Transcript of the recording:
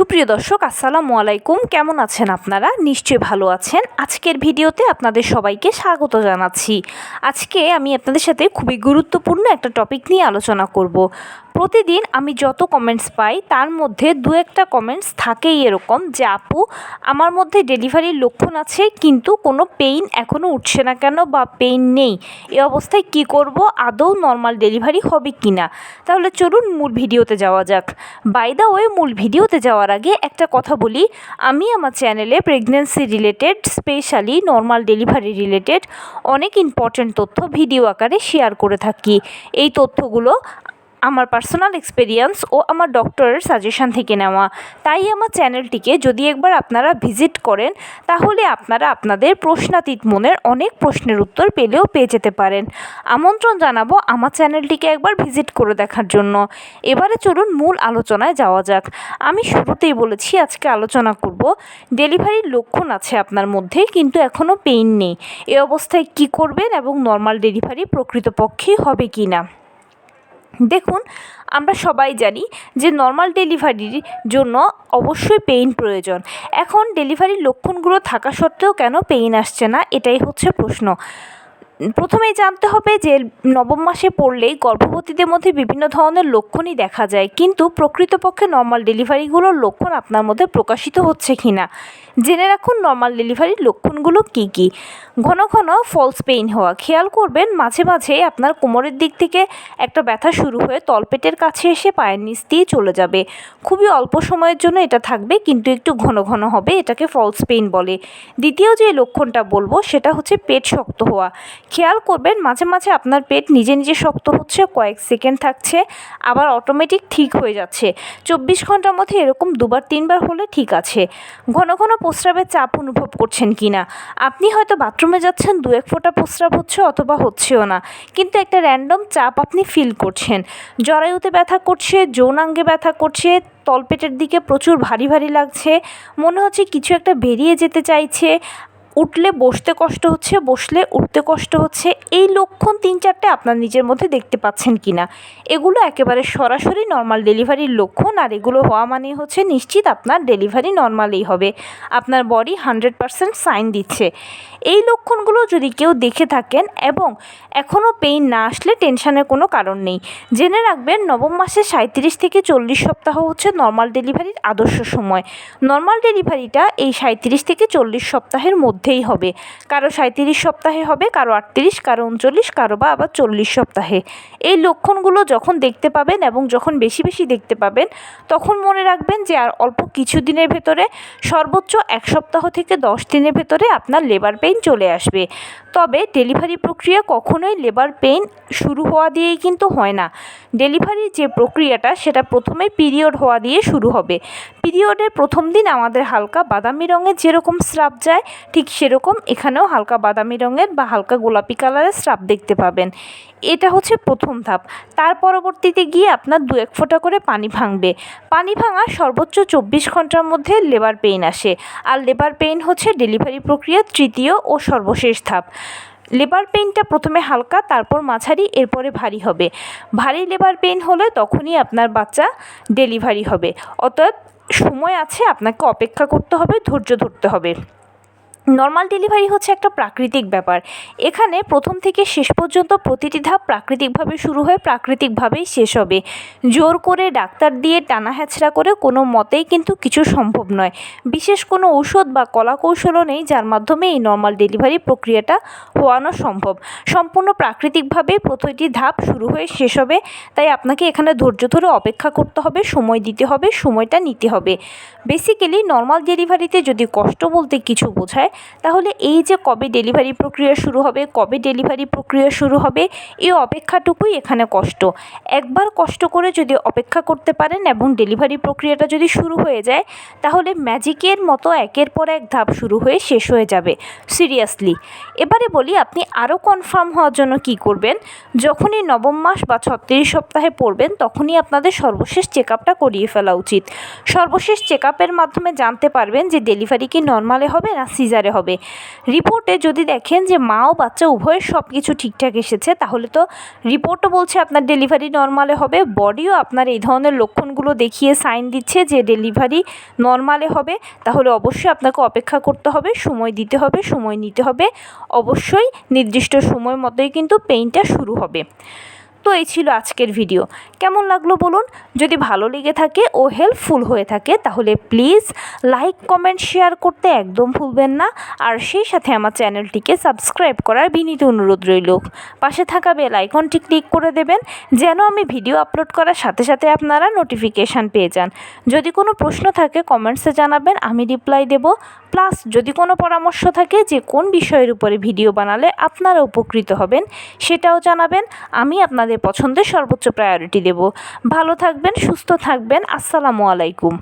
সুপ্রিয় দর্শক, আসসালামু আলাইকুম। কেমন আছেন আপনারা? নিশ্চয়ই ভালো আছেন। আজকের ভিডিওতে আপনাদের সবাইকে স্বাগত জানাচ্ছি। আজকে আমি আপনাদের সাথে খুবই গুরুত্বপূর্ণ একটা টপিক নিয়ে আলোচনা করব। প্রতিদিন আমি যত কমেন্টস পাই তার মধ্যে দু একটা কমেন্টস থাকেই এরকম যে আপু, আমার মধ্যে ডেলিভারির লক্ষণ আছে কিন্তু কোনো পেইন এখনও উঠছে না কেন, বা পেইন নেই, এই অবস্থায় কি করব, আদৌ নর্মাল ডেলিভারি হবে কি না। তাহলে চলুন মূল ভিডিওতে যাওয়া যাক। বাই দ্য ওয়ে, মূল ভিডিওতে যাওয়ার আগে একটা কথা বলি, আমি আমার চ্যানেলে pregnancy related, specially normal delivery related অনেক ইম্পর্ট্যান্ট তথ্য ভিডিও আকারে শেয়ার করে থাকি। এই তথ্যগুলো আমার পার্সোনাল এক্সপেরিয়েন্স ও আমার ডক্টরের সাজেশন থেকে নেওয়া। তাই আমার চ্যানেলটিকে যদি একবার আপনারা ভিজিট করেন তাহলে আপনারা আপনাদের প্রশ্নাতীত মনের অনেক প্রশ্নের উত্তর পেয়ে যেতে পারেন। আমন্ত্রণ জানাবো আমার চ্যানেলটিকে একবার ভিজিট করে দেখার জন্য। এবারে চলুন মূল আলোচনায় যাওয়া যাক। আমি শুরুতেই বলেছি আজকে আলোচনা করব ডেলিভারির লক্ষণ আছে আপনার মধ্যে কিন্তু এখনও পেইন নেই, এ অবস্থায় কি করবেন এবং নর্মাল ডেলিভারি প্রকৃতপক্ষেই হবে কি না। দেখুন, আমরা সবাই জানি যে নর্মাল ডেলিভারির জন্য অবশ্যই পেইন প্রয়োজন। এখন ডেলিভারির লক্ষণগুলো থাকা সত্ত্বেও কেন পেইন আসছে না, এটাই হচ্ছে প্রশ্ন। প্রথমেই জানতে হবে যে নবম মাসে পড়লেই গর্ভবতীদের মধ্যে বিভিন্ন ধরনের লক্ষণই দেখা যায়, কিন্তু প্রকৃতপক্ষে নর্মাল ডেলিভারিগুলোর লক্ষণ আপনার মধ্যে প্রকাশিত হচ্ছে কি না। জেনে রাখুন নর্মাল ডেলিভারির লক্ষণগুলো কি কি। ঘন ঘন ফলস পেইন হওয়া, খেয়াল করবেন মাঝে মাঝে আপনার কোমরের দিক থেকে একটা ব্যথা শুরু হয়ে তলপেটের কাছে এসে পায়ের নিচ দিয়ে চলে যাবে। খুবই অল্প সময়ের জন্য এটা থাকবে কিন্তু একটু ঘন ঘন হবে, এটাকে ফলস পেইন বলে। দ্বিতীয় যে লক্ষণটা বলবো সেটা হচ্ছে পেট শক্ত হওয়া। খেয়াল করবেন মাঝে মাঝে আপনার পেট নিজে নিজে শক্ত হচ্ছে, কয়েক সেকেন্ড থাকছে, আবার অটোমেটিক ঠিক হয়ে যাচ্ছে। 24 ঘন্টার মধ্যে এরকম 2-3বার হলে ঠিক আছে। ঘন ঘন প্রস্রাবের চাপ অনুভব করছেন কি না। আপনি হয়তো বাথরুমে যাচ্ছেন, 2-1 ফোঁটা প্রস্রাব হচ্ছে অথবা হচ্ছেও না, কিন্তু একটা র্যান্ডম চাপ আপনি ফিল করছেন। জরায়ুতে ব্যথা করছে, যৌনাঙ্গে ব্যথা করছে, তলপেটের দিকে প্রচুর ভারী ভারী লাগছে, মনে হচ্ছে কিছু একটা বেরিয়ে যেতে চাইছে, উঠলে বসতে কষ্ট হচ্ছে, বসলে উঠতে কষ্ট হচ্ছে। এই লক্ষণ 3-4টে আপনার নিজের মধ্যে দেখতে পাচ্ছেন কি না। এগুলো একেবারে সরাসরি নর্মাল ডেলিভারির লক্ষণ, আর এগুলো হওয়া মানে হচ্ছে নিশ্চিত আপনার ডেলিভারি নর্মালেই হবে। আপনার বডি 100% সাইন দিচ্ছে। এই লক্ষণগুলো যদি কেউ দেখে থাকেন এবং এখনও পেইন না আসলে টেনশনের কোনো কারণ নেই। জেনে রাখবেন নবম মাসে 37 থেকে 40 সপ্তাহ হচ্ছে নর্মাল ডেলিভারির আদর্শ সময়। নর্মাল ডেলিভারিটা এই 37 থেকে 40 সপ্তাহের মধ্যেই হবে। কারো 37 সপ্তাহে হবে, কারো 38, কারো 39, কারো বা আবার 40 সপ্তাহে। এই লক্ষণগুলো যখন দেখতে পাবেন এবং যখন বেশি বেশি দেখতে পাবেন তখন মনে রাখবেন যে আর অল্প কিছু দিনের ভেতরে, সর্বোচ্চ 1 সপ্তাহ থেকে 10 দিনের ভেতরে আপনার লেবার পেইন চলে আসবে। তবে ডেলিভারি প্রক্রিয়া কখনোই লেবার পেইন শুরু হওয়া দিয়েই কিন্তু হয় না। ডেলিভারির যে প্রক্রিয়াটা সেটা প্রথমে পিরিয়ড হওয়া দিয়ে শুরু হবে। পিরিয়ডের প্রথম দিন আমাদের হালকা বাদামি রঙের যেরকম স্রাব যায়, ঠিক সেরকম এখানেও হালকা বাদামি রঙের বা হালকা গোলাপি কালারের স্রাব দেখতে পাবেন। এটা হচ্ছে প্রথম ধাপ। তার পরবর্তীতে গিয়ে আপনার 2-1 ফোঁটা করে পানি ভাঙবে। পানি ভাঙা সর্বোচ্চ 24 ঘন্টার মধ্যে লেবার পেইন আসে, আর লেবার পেইন হচ্ছে ডেলিভারি প্রক্রিয়ার তৃতীয় ও সর্বশেষ ধাপ। লেবার পেইনটা প্রথমে হালকা, তারপর মাঝারি, এরপরে ভারী হবে। ভারী লেবার পেইন হলে তখনই আপনার বাচ্চা ডেলিভারি হবে। অতএব সময় আছে, আপনাকে অপেক্ষা করতে হবে, ধৈর্য ধরতে হবে। নর্মাল ডেলিভারি হচ্ছে একটা প্রাকৃতিক ব্যাপার। এখানে প্রথম থেকে শেষ পর্যন্ত প্রতিটি ধাপ প্রাকৃতিকভাবে শুরু হয়ে প্রাকৃতিকভাবেই শেষ হবে। জোর করে ডাক্তার দিয়ে টানা হ্যাচড়া করে কোনো মতেই কিন্তু কিছু সম্ভব নয়। বিশেষ কোনো ঔষধ বা কলাকৌশলও নেই যার মাধ্যমে এই নর্মাল ডেলিভারি প্রক্রিয়াটা হওয়ানো সম্ভব। সম্পূর্ণ প্রাকৃতিকভাবে প্রতিটি ধাপ শুরু হয়ে শেষ হবে। তাই আপনাকে এখানে ধৈর্য ধরে অপেক্ষা করতে হবে, সময় দিতে হবে, সময়টা নিতে হবে। বেসিক্যালি নর্মাল ডেলিভারিতে যদি কষ্ট বলতে কিছু বোঝায় তাহলে এই যে কবে ডেলিভারি প্রক্রিয়া শুরু হবে, কবে ডেলিভারি প্রক্রিয়া শুরু হবে, এই অপেক্ষাটুকুই এখানে কষ্ট। একবার কষ্ট করে যদি অপেক্ষা করতে পারেন এবং ডেলিভারি প্রক্রিয়াটা যদি শুরু হয়ে যায় তাহলে ম্যাজিকের মতো একের পর এক ধাপ শুরু হয়ে শেষ হয়ে যাবে। সিরিয়াসলি। এবারে বলি আপনি আরও কনফার্ম হওয়ার জন্য কি করবেন। যখনই নবম মাস বা 36 সপ্তাহে পড়বেন তখনই আপনাদের সর্বশেষ চেক আপটা করিয়ে ফেলা উচিত। সর্বশেষ চেক আপের মাধ্যমে জানতে পারবেন যে ডেলিভারি কি নর্মালে হবে না সিজারে নর্মালে হবে। রিপোর্টে যদি দেখেন যে মা ও বাচ্চা উভয়ের সব কিছু ঠিকঠাক এসেছে, তাহলে তো রিপোর্টও বলছে আপনার ডেলিভারি নর্মালে হবে, বডিও আপনার এই ধরনের লক্ষণগুলো দেখিয়ে সাইন দিচ্ছে যে ডেলিভারি নর্মালে হবে। তাহলে অবশ্যই আপনাকে অপেক্ষা করতে হবে, সময় দিতে হবে, সময় নিতে হবে। অবশ্যই নির্দিষ্ট সময় মতোই কিন্তু পেইনটা শুরু হবে। তো এই ছিল আজকের ভিডিও। কেমন লাগলো বলুন? যদি ভালো লেগে থাকে ও হেল্পফুল হয়ে থাকে তাহলে প্লিজ লাইক, কমেন্ট, শেয়ার করতে একদম ভুলবেন না। আর সেই সাথে আমার চ্যানেলটিকে সাবস্ক্রাইব করার বিনীত অনুরোধ রইল। পাশে থাকা বেল আইকনটি ক্লিক করে দেবেন যেন আমি ভিডিও আপলোড করার সাথে সাথে আপনারা নোটিফিকেশান পেয়ে যান। যদি কোনো প্রশ্ন থাকে কমেন্টসে জানাবেন, আমি রিপ্লাই দেব। প্লাস যদি কোনো পরামর্শ থাকে যে কোন বিষয়ের উপরে ভিডিও বানালে আপনারা উপকৃত হবেন সেটাও জানাবেন, আমি আপনাদের পছন্দের সর্বোচ্চ প্রায়োরিটি দেব। ভালো থাকবেন, সুস্থ থাকবেন। আসসালামু আলাইকুম।